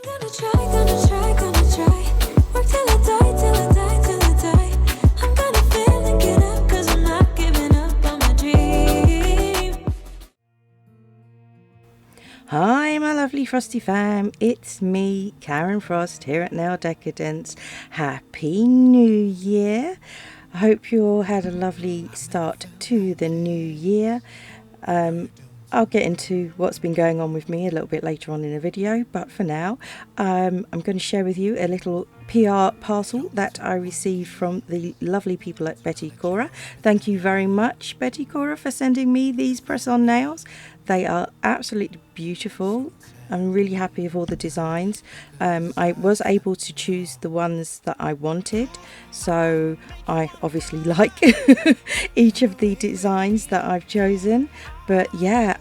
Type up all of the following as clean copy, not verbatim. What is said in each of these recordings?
Gonna try, gonna try, gonna try. Work till I die, till I die, till I die. I'm gonna fail and get up, 'cause I'm not giving up on my dream. Hi my lovely Frosty fam, it's me, Karen Frost, here at Nail Decadence. Happy New Year. I hope you all had a lovely start to the new year. I'll get into what's been going on with me a little bit later on in the video, but for now I'm going to share with you a little PR parcel that I received from the lovely people at Betty Cora. Thank you very much, Betty Cora, for sending me these press-on nails. They are absolutely beautiful. I'm really happy with all the designs. I was able to choose the ones that I wanted, so I obviously like each of the designs that I've chosen. But yeah,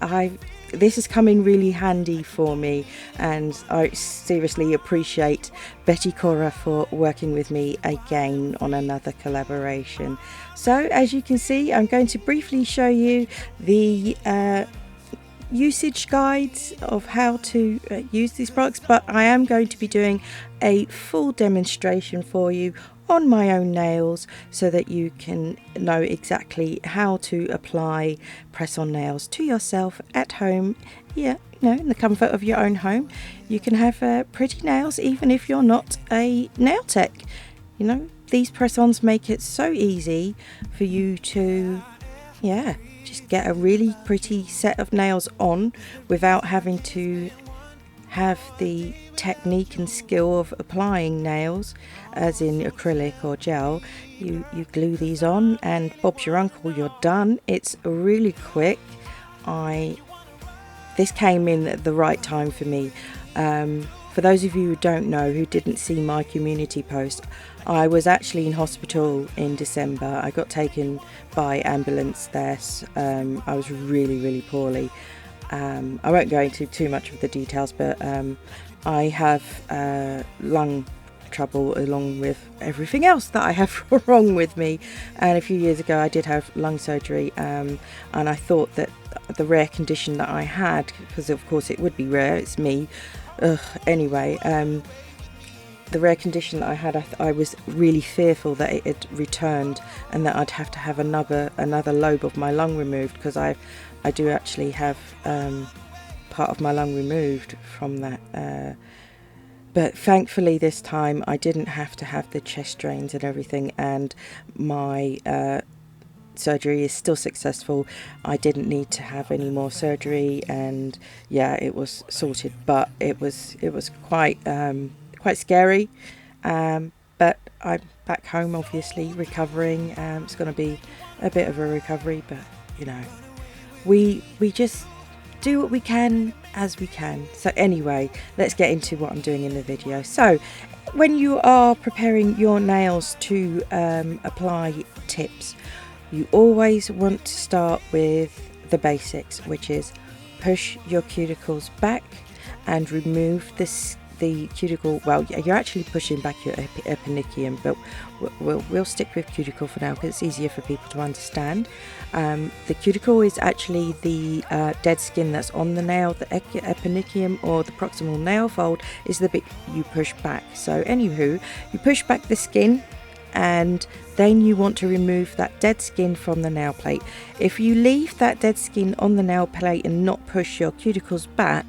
this has come in really handy for me, and I seriously appreciate Betty Cora for working with me again on another collaboration. So as you can see, I'm going to briefly show you the usage guides of how to use these products, but I am going to be doing a full demonstration for you on my own nails so that you can know exactly how to apply press-on nails to yourself at home. Yeah, in the comfort of your own home. You can have pretty nails even if you're not a nail tech. These press-ons make it so easy for you to just get a really pretty set of nails on without having to have the technique and skill of applying nails as in acrylic or gel. You glue these on and Bob's your uncle, you're done. It's really quick. This came in at the right time for me. For those of you who don't know, who didn't see my community post, I was actually in hospital in December. I got taken by ambulance there. I was really, really poorly. I won't go into too much of the details, but I have lung trouble along with everything else that I have wrong with me. And a few years ago I did have lung surgery, and I thought that the rare condition that I had, because of course it would be rare, it's me. Anyway, the rare condition that I had, I was really fearful that it had returned and that I'd have to have another lobe of my lung removed, because I do actually have part of my lung removed from that. But thankfully this time I didn't have to have the chest drains and everything, and my surgery is still successful. I didn't need to have any more surgery, and yeah, it was sorted. But it was quite scary. But I'm back home, obviously recovering. It's going to be a bit of a recovery, but we just do what we can as we can. So anyway, let's get into what I'm doing in the video. So when you are preparing your nails to apply tips, you always want to start with the basics, which is push your cuticles back and remove the cuticle. Well, you're actually pushing back your epinicium, but we'll stick with cuticle for now because it's easier for people to understand. The cuticle is actually the dead skin that's on the nail. The epinicium, or the proximal nail fold, is the bit you push back. So anywho, you push back the skin, and then you want to remove that dead skin from the nail plate. If you leave that dead skin on the nail plate and not push your cuticles back,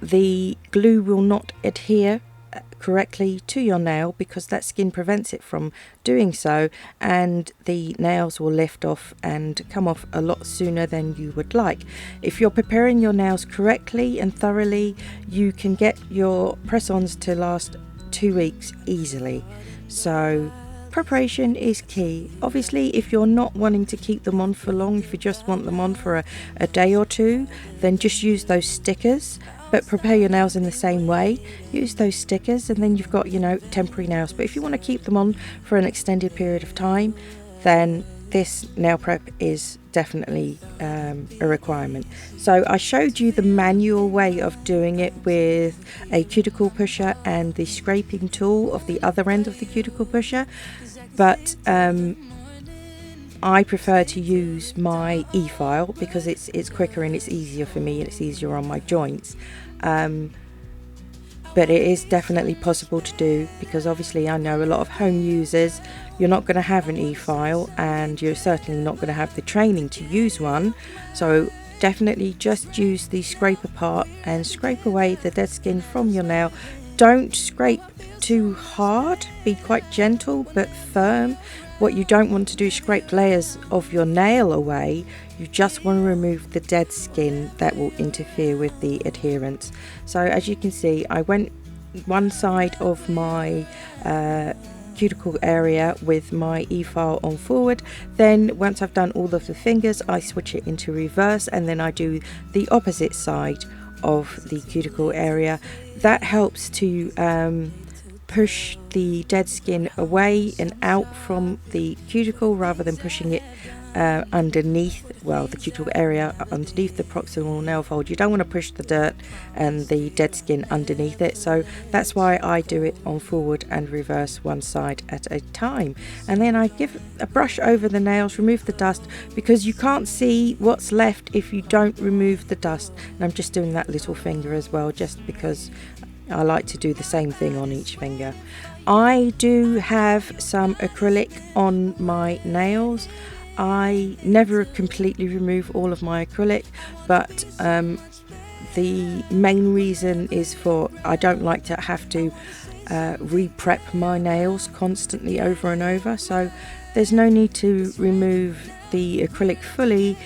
the glue will not adhere correctly to your nail because that skin prevents it from doing so, and the nails will lift off and come off a lot sooner than you would like. If you're preparing your nails correctly and thoroughly, you can get your press-ons to last 2 weeks easily. So preparation is key. Obviously, if you're not wanting to keep them on for long, if you just want them on for a day or two, then just use those stickers. But prepare your nails in the same way. Use those stickers, and then you've got, temporary nails. But if you want to keep them on for an extended period of time, then this nail prep is definitely a requirement. So I showed you the manual way of doing it with a cuticle pusher and the scraping tool of the other end of the cuticle pusher, but I prefer to use my e-file because it's quicker and it's easier for me and it's easier on my joints. but it is definitely possible to do, because obviously I know a lot of home users, you're not going to have an e-file, and you're certainly not going to have the training to use one. So definitely just use the scraper part and scrape away the dead skin from your nail. Don't scrape too hard, be quite gentle but firm. What you don't want to do is scrape layers of your nail away. You just want to remove the dead skin that will interfere with the adherence. So as you can see, I went one side of my cuticle area with my e-file on forward. Then once I've done all of the fingers, I switch it into reverse, and then I do the opposite side of the cuticle area. That helps to push the dead skin away and out from the cuticle, rather than pushing it underneath, well, the cuticle area underneath the proximal nail fold. You don't want to push the dirt and the dead skin underneath it, so that's why I do it on forward and reverse, one side at a time. And then I give a brush over the nails, remove the dust, because you can't see what's left if you don't remove the dust. And I'm just doing that little finger as well, just because I like to do the same thing on each finger. I do have some acrylic on my nails. I never completely remove all of my acrylic, but the main reason is for I don't like to have to re-prep my nails constantly over and over, so there's no need to remove the acrylic fully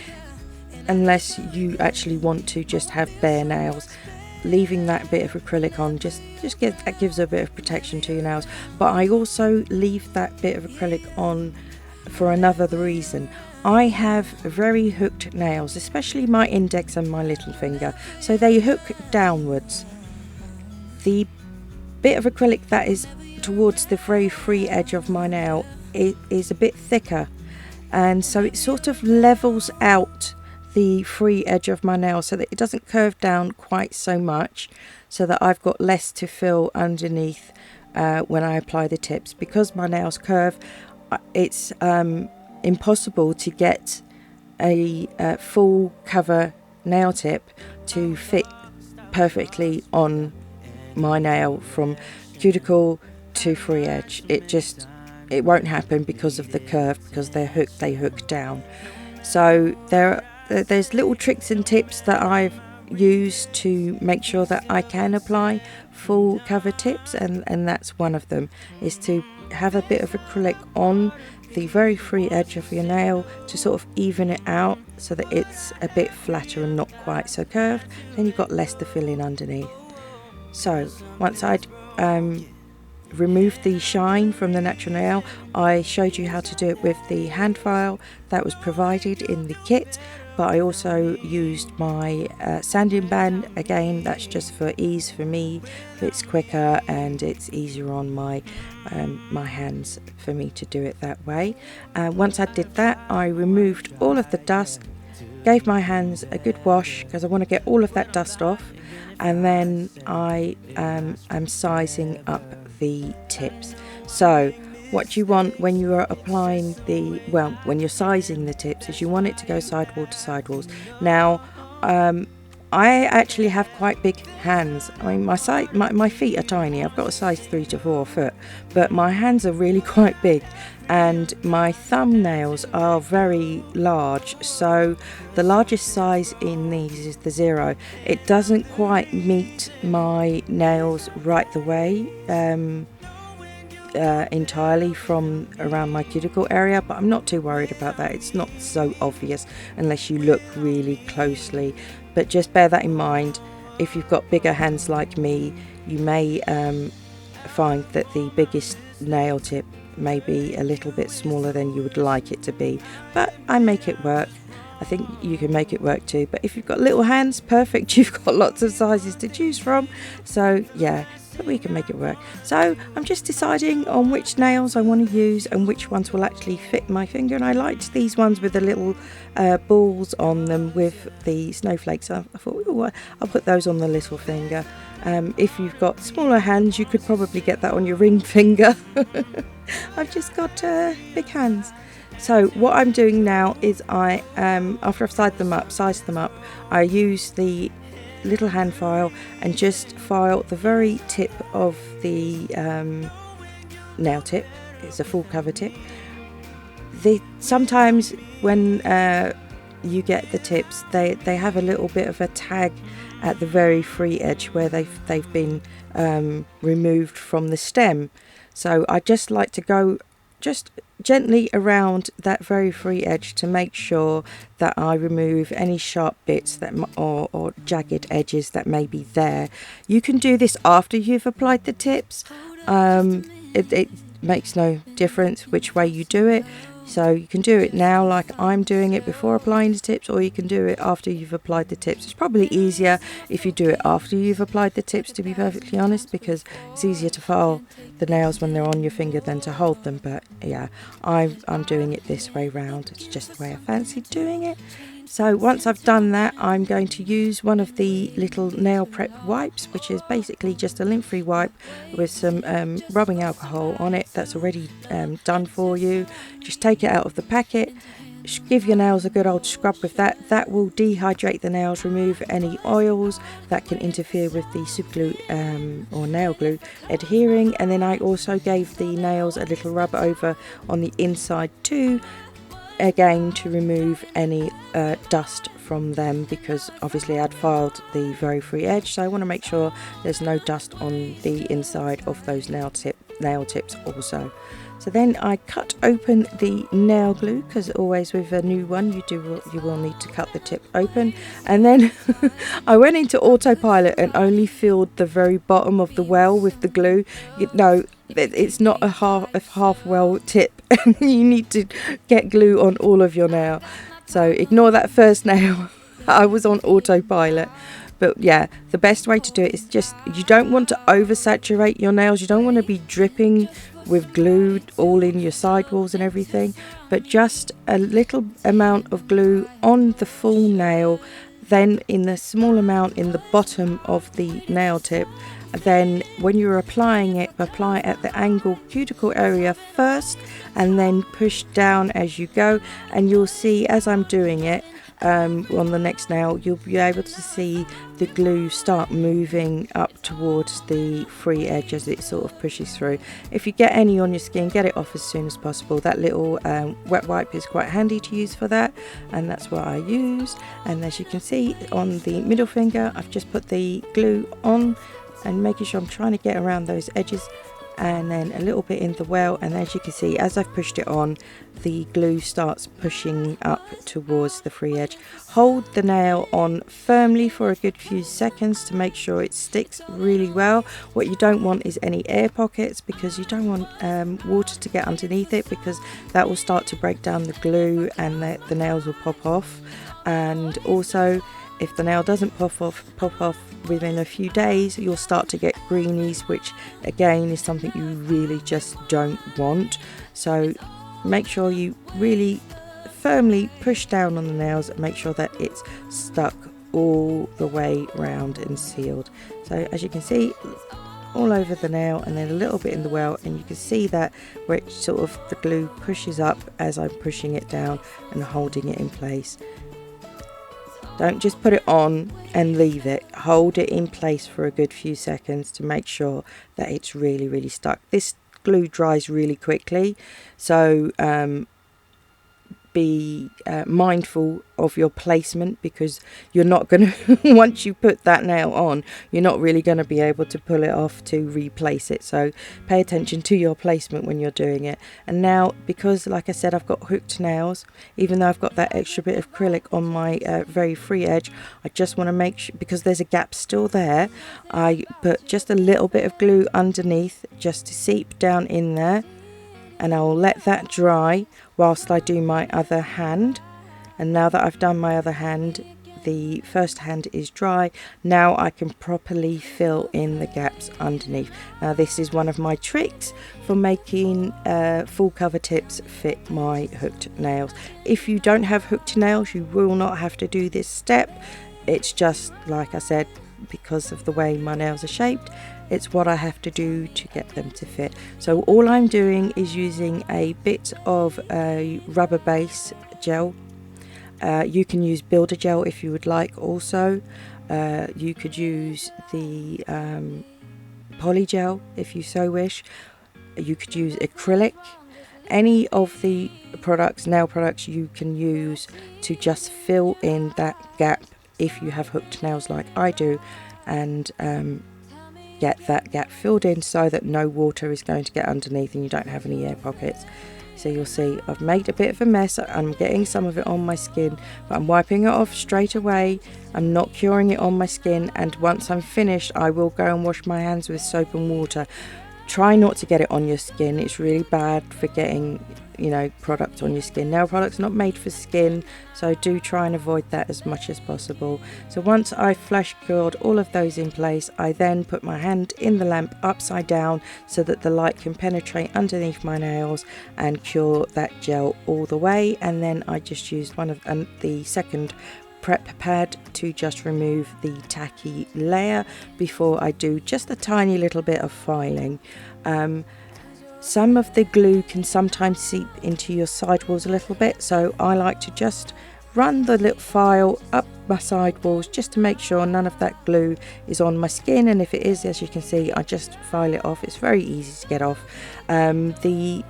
unless you actually want to just have bare nails. Leaving that bit of acrylic on that gives a bit of protection to your nails. But I also leave that bit of acrylic on for another reason. I have very hooked nails, especially my index and my little finger, so they hook downwards. The bit of acrylic that is towards the very free edge of my nail is a bit thicker, and so it sort of levels out the free edge of my nail so that it doesn't curve down quite so much, so that I've got less to fill underneath when I apply the tips. Because my nails curve, it's impossible to get a full cover nail tip to fit perfectly on my nail from cuticle to free edge. It won't happen because of the curve, because they hook down. So there's little tricks and tips that I've used to make sure that I can apply full cover tips, and that's one of them, is to have a bit of acrylic on the very free edge of your nail to sort of even it out so that it's a bit flatter and not quite so curved. Then you've got less to fill in underneath. So once I'd removed the shine from the natural nail, I showed you how to do it with the hand file that was provided in the kit, but I also used my sanding band. Again, that's just for ease for me. It's quicker and it's easier on my my hands for me to do it that way. Once I did that, I removed all of the dust, gave my hands a good wash because I want to get all of that dust off, and then I am sizing up the tips. So what you want when you are applying when you're sizing the tips is you want it to go sidewall to sidewalls. Now I actually have quite big hands. I mean, my feet are tiny. I've got a size 3 to 4 foot, but my hands are really quite big, and my thumbnails are very large. So the largest size in these is the 0. It doesn't quite meet my nails right the way entirely from around my cuticle area, but I'm not too worried about that. It's not so obvious unless you look really closely, but just bear that in mind. If you've got bigger hands like me, you may find that the biggest nail tip may be a little bit smaller than you would like it to be, but I make it work. I think you can make it work too, but if you've got little hands, perfect. You've got lots of sizes to choose from, so yeah, but we can make it work. So I'm just deciding on which nails I want to use and which ones will actually fit my finger, and I liked these ones with the little balls on them with the snowflakes. I thought, ooh, I'll put those on the little finger. If you've got smaller hands, you could probably get that on your ring finger. I've just got big hands. So what I'm doing now is after I've sized them up, I use the little hand file and just file the very tip of the nail tip. It's a full cover tip. Sometimes when you get the tips, they have a little bit of a tag at the very free edge where they've been removed from the stem. So I just like to go just gently around that very free edge to make sure that I remove any sharp bits that or jagged edges that may be there. You can do this after you've applied the tips. It makes no difference which way you do it. So you can do it now like I'm doing it before applying the tips, or you can do it after you've applied the tips. It's probably easier if you do it after you've applied the tips, to be perfectly honest, because it's easier to file the nails when they're on your finger than to hold them. But yeah, I'm doing it this way round. It's just the way I fancy doing it. So once I've done that, I'm going to use one of the little nail prep wipes, which is basically just a lint-free wipe with some rubbing alcohol on it that's already done for you. Just take it out of the packet, give your nails a good old scrub with that. That will dehydrate the nails, remove any oils that can interfere with the super glue or nail glue adhering. And then I also gave the nails a little rub over on the inside too, again to remove any dust from them, because obviously I'd filed the very free edge, so I want to make sure there's no dust on the inside of those nail tips also. So then I cut open the nail glue, because always with a new one you will need to cut the tip open, and then I went into autopilot and only filled the very bottom of the well with the glue. It's not a half well tip. You need to get glue on all of your nail, so ignore that first nail. I was on autopilot. But yeah, the best way to do it is just, you don't want to oversaturate your nails. You don't want to be dripping with glue all in your sidewalls and everything, but just a little amount of glue on the full nail, then in the small amount in the bottom of the nail tip. Then when you're applying it, apply at the angle cuticle area first and then push down as you go, and you'll see as I'm doing it on the next nail, you'll be able to see the glue start moving up towards the free edge as it sort of pushes through. If you get any on your skin, get it off as soon as possible. That little wet wipe is quite handy to use for that, and that's what I use. And as you can see on the middle finger, I've just put the glue on and making sure I'm trying to get around those edges, and then a little bit in the well, and as you can see, as I've pushed it on, the glue starts pushing up towards the free edge. Hold the nail on firmly for a good few seconds to make sure it sticks really well. What you don't want is any air pockets, because you don't want water to get underneath it, because that will start to break down the glue and the nails will pop off. And also, if the nail doesn't pop off within a few days, you'll start to get greenies, which again is something you really just don't want. So make sure you really firmly push down on the nails and make sure that it's stuck all the way round and sealed. So as you can see, all over the nail and then a little bit in the well, and you can see that where it sort of the glue pushes up as I'm pushing it down and holding it in place. Don't just put it on and leave it. Hold it in place for a good few seconds to make sure that it's really, really stuck. This glue dries really quickly, so be mindful of your placement, because you're not going to, once you put that nail on, you're not really going to be able to pull it off to replace it. So pay attention to your placement when you're doing it. And now, because like I said, I've got hooked nails, even though I've got that extra bit of acrylic on my very free edge, I just want to make sure, because there's a gap still there, I put just a little bit of glue underneath just to seep down in there, and I'll let that dry whilst I do my other hand. And now that I've done my other hand, the first hand is dry. Now I can properly fill in the gaps underneath. Now this is one of my tricks for making full cover tips fit my hooked nails. If you don't have hooked nails, you will not have to do this step. It's just, like I said, because of the way my nails are shaped, it's what I have to do to get them to fit. So all I'm doing is using a bit of a rubber base gel, You can use builder gel if you would like also. You could use the poly gel if you so wish. You could use acrylic. Any of the products, nail products, you can use to just fill in that gap if you have hooked nails like I do, and get that gap filled in so that no water is going to get underneath and you don't have any air pockets. So you'll see I've made a bit of a mess. I'm getting some of it on my skin, but I'm wiping it off straight away. I'm not curing it on my skin, and once I'm finished I will go and wash my hands with soap and water. Try not to get it on your skin. It's really bad for getting, you know, product on your skin. Nail products not made for skin, so do try and avoid that as much as possible. So once I flash cured all of those in place, I then put my hand in the lamp upside down so that the light can penetrate underneath my nails and cure that gel all the way. And then I just used one of the second prep pad to just remove the tacky layer before I do just a tiny little bit of filing. Some of the glue can sometimes seep into your sidewalls a little bit, so I like to just run the little file up my sidewalls just to make sure none of that glue is on my skin, and if it is, as you can see, I just file it off. It's very easy to get off. The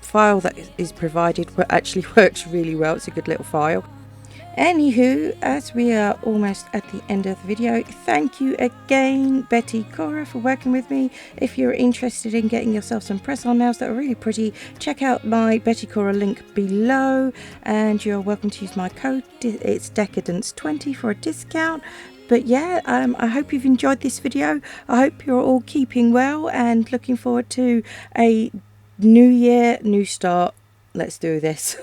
file that is provided actually works really well. It's a good little file. Anywho, as we are almost at the end of the video, thank you again, Betty Cora, for working with me. If you're interested in getting yourself some press-on nails that are really pretty, check out my Betty Cora link below, and you're welcome to use my code. It's Decadence20 for a discount. But yeah, I hope you've enjoyed this video. I hope you're all keeping well and looking forward to a new year, new start. Let's do this.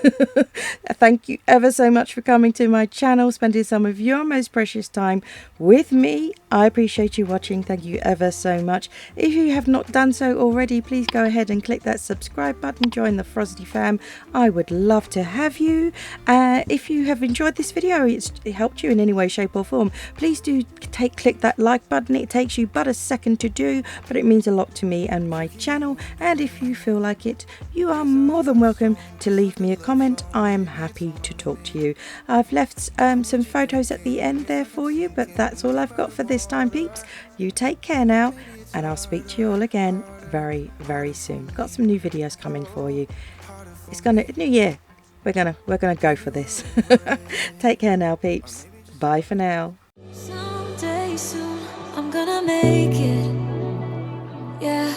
Thank you ever so much for coming to my channel, spending some of your most precious time with me. I appreciate you watching. Thank you ever so much. If you have not done so already, please go ahead and click that subscribe button. Join the Frosty Fam. I would love to have you. If you have enjoyed this video, it helped you in any way, shape or form, please do click that like button. It takes you but a second to do, but it means a lot to me and my channel. And if you feel like it, you are more than welcome to leave me a comment. I am happy to talk to you. I've left some photos at the end there for you, but that's all I've got for this time, peeps. You take care now, and I'll speak to you all again very, very soon. Got some new videos coming for you. It's new year. We're gonna go for this. Take care now, peeps. Bye for now. Someday soon I'm gonna make it. Yeah.